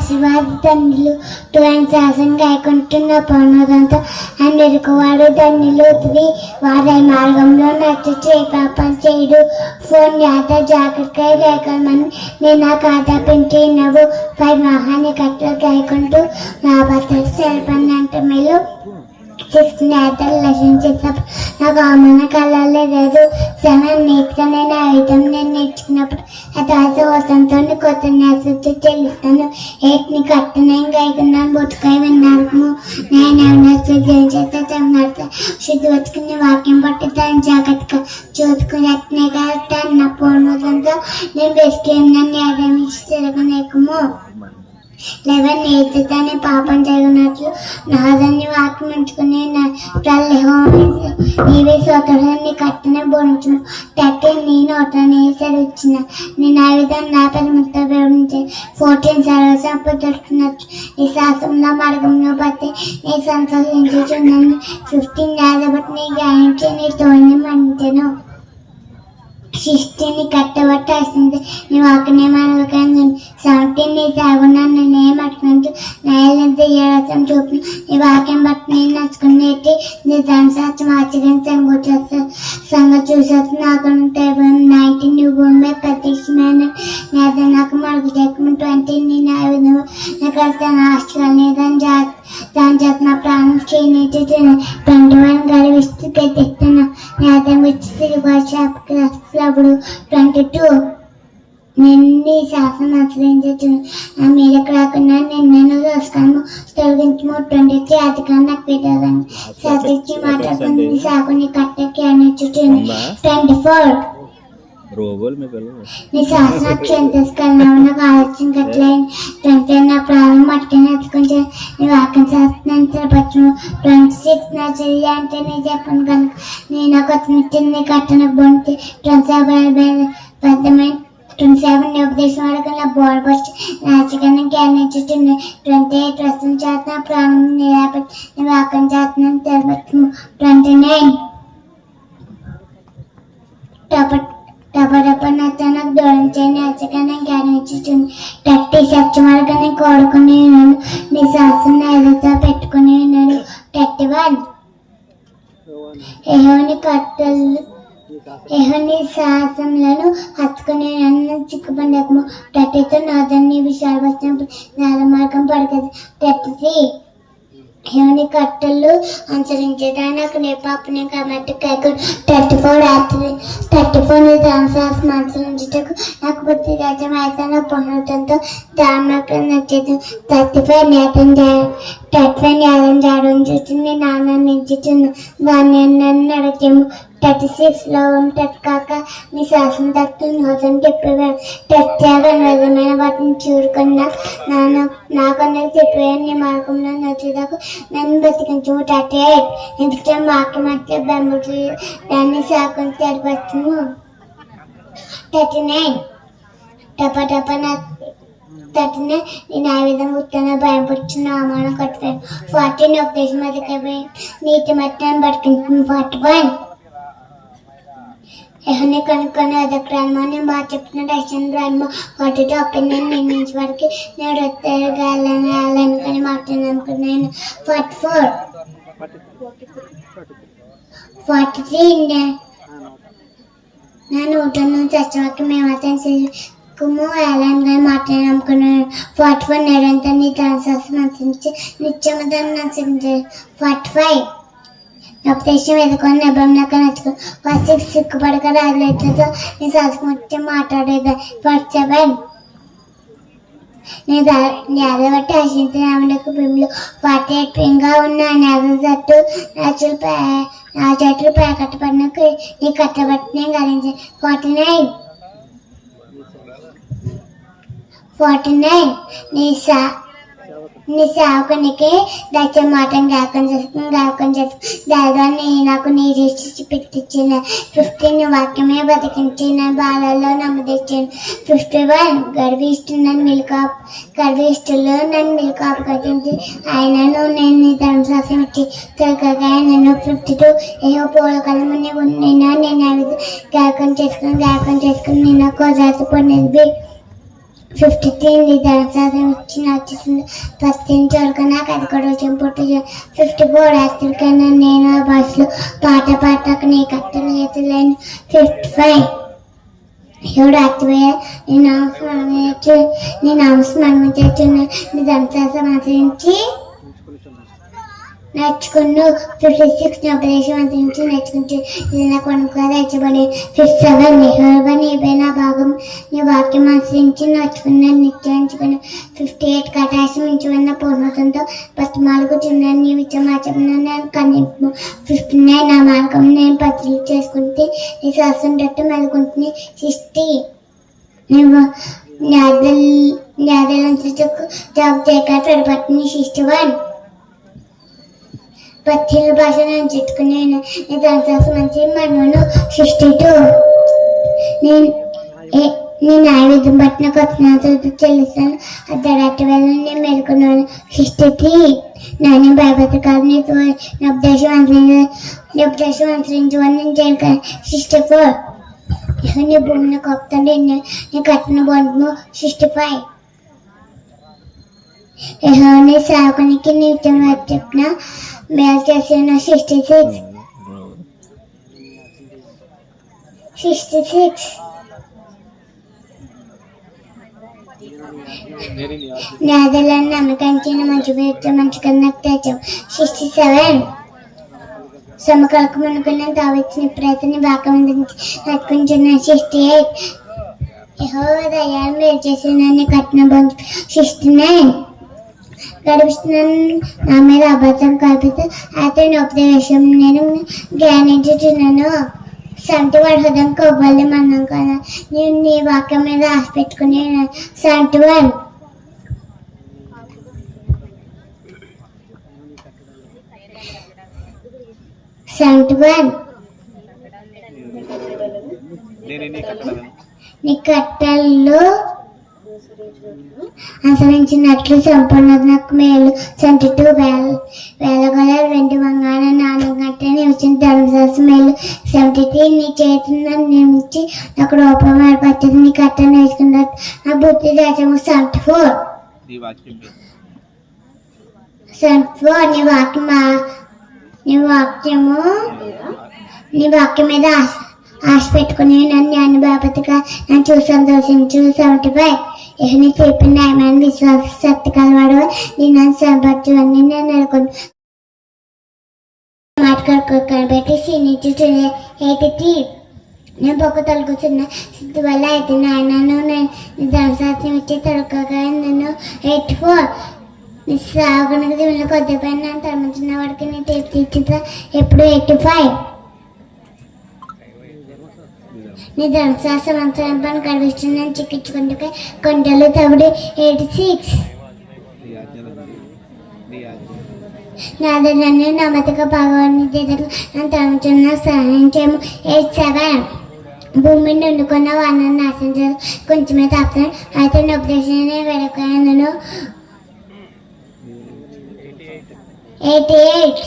ఆశీర్వాద తండ్రులు తులాని శాసనం గాయకుంటున్న పౌనదంతో ఆయన ఎరుకువాడు ధన్యులు వారి మార్గంలో నచ్చచ్చు ఏ పాపం చేయడు ఫోన్ యాత జాగ్రత్తగా గాయకమని నేను నా ఖాతా పెంచి నవ్వు పై మహాన్ని కట్టలు గాయకుంటూ నా భర్త సెల్పని అంటే మీరు 6 నేతలు నశించేటప్పుడు నాకు అమ్మన కళలే లేదు 7 నేతనే నా ఆయుధం నేను నేర్చుకున్నప్పుడు అది వసంతో కొత్త నేతతో చెల్లిస్తాను 8 కట్టనే గాయకున్నాను బతుకాయ విన్నాను నేను చేత శుద్ధి వచ్చుకుని వాక్యం పట్టి దాన్ని జాగ్రత్తగా చూసుకుని అట్నే కాబట్టి అన్న పూర్ణంతో నేను బెస్కేందని ఆదమించి తిరగనేకము 11 నేతనే పాపం జరిగినట్లు నాదాన్ని వాక్యం ఉంచుకుని నీవే సోదరుని కట్టిన బోధించు 13 నేను ఒకటనేసారి వచ్చిన నేను ఆ విధంగా నా పేరు ముద్ద వివరించి 14 సర్వసంపద దొరుకుతున్నట్లు నీ శాసనంలో మార్గంలో బట్టి నీ సంతోషించుచున్నాను 15 నేలబట్టి నీ గాయించి నీ తోడిని మన్నించను 16 కట్టబట్టి వస్తుంది నీ వాకనే మనకండి 17 నీ సాగున్నాను నేనేం అట్టుకుంటూ నేలంతా ఏడసం చూపు నీ వాక్యం బట్టి నేను నచ్చుకుని నీ దాని సాక్షం ఆచరించ సంగతి చూసేది నాకు 19 నువ్వు భూమి ప్రత్యక్షమైన నేత నాకు మనకు చెక్కము 20 నేను ఆ విధంగా నాకు తన ఆస్ట్రాలని దాని చేత నా ప్రాణం క్షీణించి 21 గడివిస్తూ తెస్తున్నా నేత వచ్చి తిరిగి అప్పుడు 22 నిన్ను శాసనం ఆశ్రయించు నా మీదకి రాకుండా నేను దోస్తాను తొలగించము 23 అధికారం నాకు పెట్టాలని సతిచ్చి మాట్లాడుతుంది సాగుని కట్టకి అనిచ్చుతుంది 24 నీ శాసనం తీసుకెళ్ళినావు నాకు ఆలోచన కట్టలేదు నా ప్రాణం మట్టుకుని ఎత్తుకొని నీ వాక్యం శాస్త్రాన్ని తిరపచ్చము 26 నా చెయ్యి అంటే నేను చెప్పను కనుక నేను కొత్త నీ కట్టను బొంటి 27 నీ ఉపదేశం అడగల బోర్డు వచ్చి నాచికన్నా జ్ఞానించుతుంది 28 రసం చేత ప్రాణం నిరాపడి నీ వాక్యం చేతనని తెరపచ్చము 29 టపటప నాకు దూరం చేయని అచ్చకన్నా జ్ఞానించుతుంది 30 సత్యమార్గాన్ని కోరుకుని ఉన్నాను నీ శాసనం ఎదురుతో పెట్టుకుని ఉన్నాను 31 నీ శాసనలను హత్తుకుని నన్ను చిక్కుపండకము 32 నాదాన్ని విషయాలు వచ్చినప్పుడు నేల మార్గం పడకదు 33 నీ కట్టలు అనుసరించేదాన్ని నాకు నీ పాపని కాబట్టి కాకుండా 34 నీ ధర్మశాస్త్రం అనుసరించుటకు నాకు బుద్ధి రాజ్యం అయితే నా పునరుతంతో దానికి నచ్చేది 35 నేతం జాడని చూసి నీ నాన్న నించుచున్న దాన్ని నన్ను అడిగాము 36 లోవం కాక నీ శాసనం తట్టు నోతం చెప్పేవాడు 37 నిజమైన వాటిని చూడుకున్నా నాకన్నది చెప్పేవాడు నీ మార్గంలో నచ్చేదాకు నన్ను బతికించు 38 ఎందుకంటే మాకు మధ్య బెమ్మటి దాన్ని శాఖం తెరపచ్చము 39 టపటప నేను ఆ విధంగా ఉత్తన భయపడుతున్న అవమానం కట్టుతాను 40 నీ ఉపదేశం అది నీటి మట్టాన్ని పట్టుకుంటుంది 41 ఎవరిని కనుక్కొని అదొక రాను బాగా చెప్తున్న రష్యన్ రాను 42 ఒక్కడిని నిర్ణయించే వారికి నేను వెళ్ళాలని కానీ మాట్లాడాను అనుకున్నాను 43 నా నోటి నుంచి చచ్చవాకి మేమైతే వేలాన్ని కానీ మాట్లాడాను అనుకున్నాను 44 నేడంతా నీ ధనశాస్త్రం అనుసరించి నిత్యము దాన్ని అనుసరించారు 45 ఉపదేశం ఎదుర్కొని నిబంధనకు నచ్చుకో 46 సిగ్గుపడక రాజులతో నీ శాసనం వచ్చి మాట్లాడేదా 47 నీ నేల బట్టి ఆశించిన ఆమెకు భూమిలో 48 ఇంకా ఉన్న నేల జట్టు నా చెట్లు కట్టబడినకు నీ కట్టబట్టి గణించి 49 నీ సేవకునికి దచ్చ మాటం జ్ఞాపకం చేస్తుంది దాదాన్ని నాకు నీరు పెట్టించిన 15 వాక్యమే బతికించిన బాలలో నమ్మదించాను 51 గర్విష్ఠులు నన్ను మిల్కాపు కట్టించి ఆయనను నేను నీ ధర్మశాస్త్రం ఇచ్చి తొలగగా నేను 52 ఏవో పూలకాలం నేను జ్ఞాపకం చేసుకుని నేను కోదాత పొందింది 53 నిదానం ఇచ్చిన వచ్చేసింది. ప్రశ్నించాడు నాకు అది కూడా వచ్చి పుట్టు. 54 రాత్రికైనా నేను ఆ బస్సులో పాట పాడక నీ కట్టలు చేతులైన. 55 ఎవడు అచ్చిపోయా నేను అవసరం చేస్తున్నా నీ దంశాసం ఆచరించి నేర్చుకున్నాను. 56 నీ ఉపదేశం అందించి నేర్చుకుంటూ ఇది నాకు అనుకోదా ఇచ్చబడి. 57 నీ నా భాగం నీ వాక్యం ఆశ్రయించి నేర్చుకున్నాను నిత్యించుకున్నాను. 58 కటాశం ఇంచుకున్న పూర్ణతంతో బతిమాలకు చిన్నాను నీ విచ్చమాచకున్నాను నేను కనిపు. 59 నా మార్గం నేను పరిశీలి చేసుకుంటే నీ శాస్త్రం తట్టు మెలుకుంటుని. 60 నువ్వు న్యాయాలంచు జాబ్ చేయక తడపట్టిని. 61 పచ్చిల భాష నేను చెట్టుకుని దానికోసం మంచి మనను. 62 నీ నైవేద్యం పట్టిన కొత్త చెల్లిస్తాను అర్ధరాత్రి వేళ నేను మేలుకున్నాను. 63 నాని భయపడతాను నీకు ఉపదేశం అనుసరించమని నేను చేయగలను. 64 నీ భూమిని కొప్తండి నీ కట్టిన బంధము. 65 నీ సేవకునికి నీ చెప్పిన మేలు చేసిన. 66 నేదలను నమ్మకంచిన మంచి మంచి కన్నా తెచ్చాం. 67 సమకాలకు మనకున్న తావిచ్చిన ప్రయత్న బాగా నచ్చుకుంటున్నా. 68 దయాలు మేలు చేసిన కట్టిన బంధు. 69 గడిపిస్తున్నాను నా మీద అబద్ధం కల్పితే అతని ఉపదేశం నేను జ్ఞానించుతున్నాను. 71 హృదయం కొవ్వాలి మనం కదా నేను నీ వాక్యం మీద ఆశ పెట్టుకుని. 71 నీ కట్టల్లో అనుసరించినట్లు సంపూర్ణత నాకు మేలు. 72 వేలగల 2 బంగాళ 4 గంటల నిమిషం ధర్మశాస్త్రం మేలు. 73 నీ చేతులను నియమించి నాకు రూపం ఏర్పరిచేది నీ కట్టను వేసుకున్నట్టు నా బుద్ధి దేశము. 74 నీ వాక్యం మీద ఆశ పెట్టుకుని నన్ను జ్ఞాని బాపతిగా నన్ను చూసి సంతోషించు. 75 నీ చెప్పిన న్యాయమైన విశ్వాస శక్తి కలవాడు నీ నన్ను సరిపరచు అని నేను అనుకున్నాను. మాట్లాడుకోబెట్టి సీనిచ్చి 83 నేను పొక్క తొలగుతున్న సిద్ధి వల్ల అయితే నాయనను నేను ధనశాస్త్రం ఇచ్చి తొలగగా నేను. 84 నీ సాగునికి దీనిలో కొద్దిపైన నన్ను తరమించిన వాడికి నీ తీర్చిత ఎప్పుడు. 85 నీ ధనశాస్త్రం అంతరం గడిపిస్తున్నాను చిక్కించుకుంటే కొండలు తవుడు. 86 నాదనన్ను నమ్మతిక భగవాన్ని నన్ను తరమించిన సహాయం చేయము. 87 భూమిని వండుకున్న వారిని నాశించారు కొంచెమే తాపుతాను అయితే నా ఉపదేశాన్ని వెనకను. 88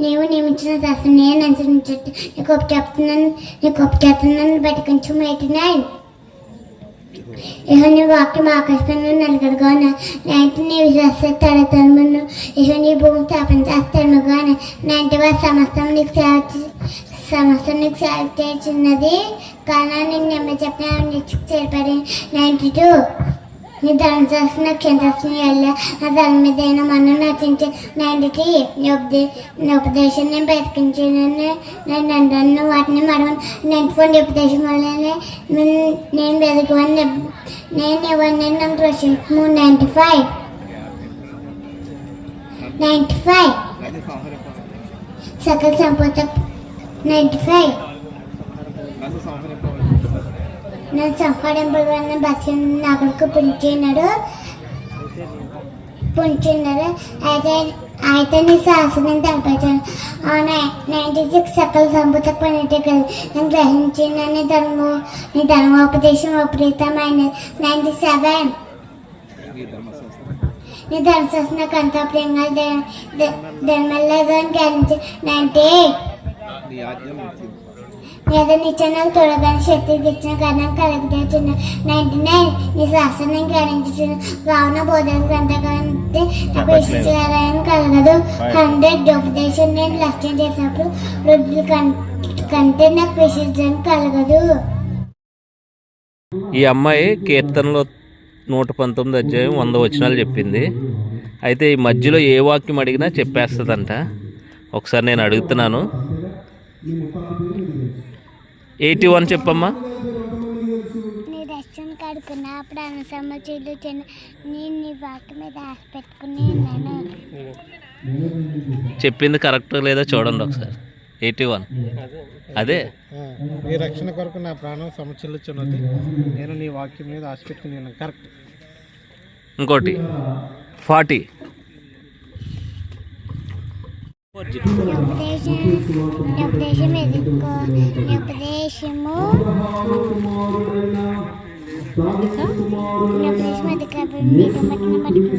నీవు నియమించిన శాస్త్రం నేను అనుసరించట్టు నీకు ఒప్పు చెప్తున్నాను బతికించు. 89 నీ వాక్యం ఆకాశంలో నలుగురుగా నీ విశ్వాస తడతాను నీ భూమి స్థాపన చేస్తానుగా. 91 సమస్తం నీకు సేవ చేసినది కానీ నేను నెమ్మ చెప్పిన నీకు చేపడి. 92 నీ ధనశాస్త్రం నక్షత్రం వెళ్ళ నా దాని మీద అయినా మనం నచ్చించే. 93 నీ ఉపదేశం నేను బతికించానని నేను అంటాను వాటిని మరవ. 94 నీ ఉపదేశం వల్లనే నేను వెతుకువని నేను ఎవరిని నన్ను ప్రశ్నించము. 95 సకల సంపద. 95 నేను సంపాదింపుల వల్ల బస్సు అక్కడికి పుంచున్నాడు అయితే నీ శాస్త్రం తలపించాను. 96 సకల సంపద పనిటి కదా నేను గ్రహించిన నీ ధర్మోపదేశం విపరీతమైనది. 97 నీ ధర్మశాస్త్రం నాకు అంత ప్రియంగా ధర్మల్లాగా గ్రహించి. 98 లేదా నిచ్చెనలు తొడగని శక్తి ఇచ్చిన కథం కలుగుతున్న 99 నీ శాస్త్రం గ్రహించుచున్న రావణ బోధన గ్రంథకంటే నాకు ఇష్టాలయం కలగదు 100 ఉపదేశం నేను లక్ష్యం చేసినప్పుడు వృద్ధుల కంటే నాకు విశిష్టం కలగదు. ఈ అమ్మాయి కీర్తనలో 119 అధ్యాయం 100 వచనాలు చెప్పింది. అయితే ఈ మధ్యలో ఏ వాక్యం అడిగినా చెప్పేస్తుందంట. ఒకసారి నేను అడుగుతున్నాను. 81 చెప్పమ్మా. నీ రక్షణ కడుకున్నా అప్పుడు అనుసమచీలు చిన్న నీ వాకి మీద ఆశ పెట్టుకుని ఉన్నాను. చెప్పింది కరెక్ట్ లేదో చూడండి ఒకసారి. 81 అదే. నీ రక్షణ కొరకు నా ప్రాణం సమచిల్లుచున్నది, నేను నీ వాక్యం మీద ఆశ పెట్టుకుని ఉన్నాను. కరెక్ట్. ఇంకోటి 40. ఉపదేశం ఎదుర్కో ఉపదేశము ఉపదేశం ఎదుర్కో మీద పట్టిన పట్టుకు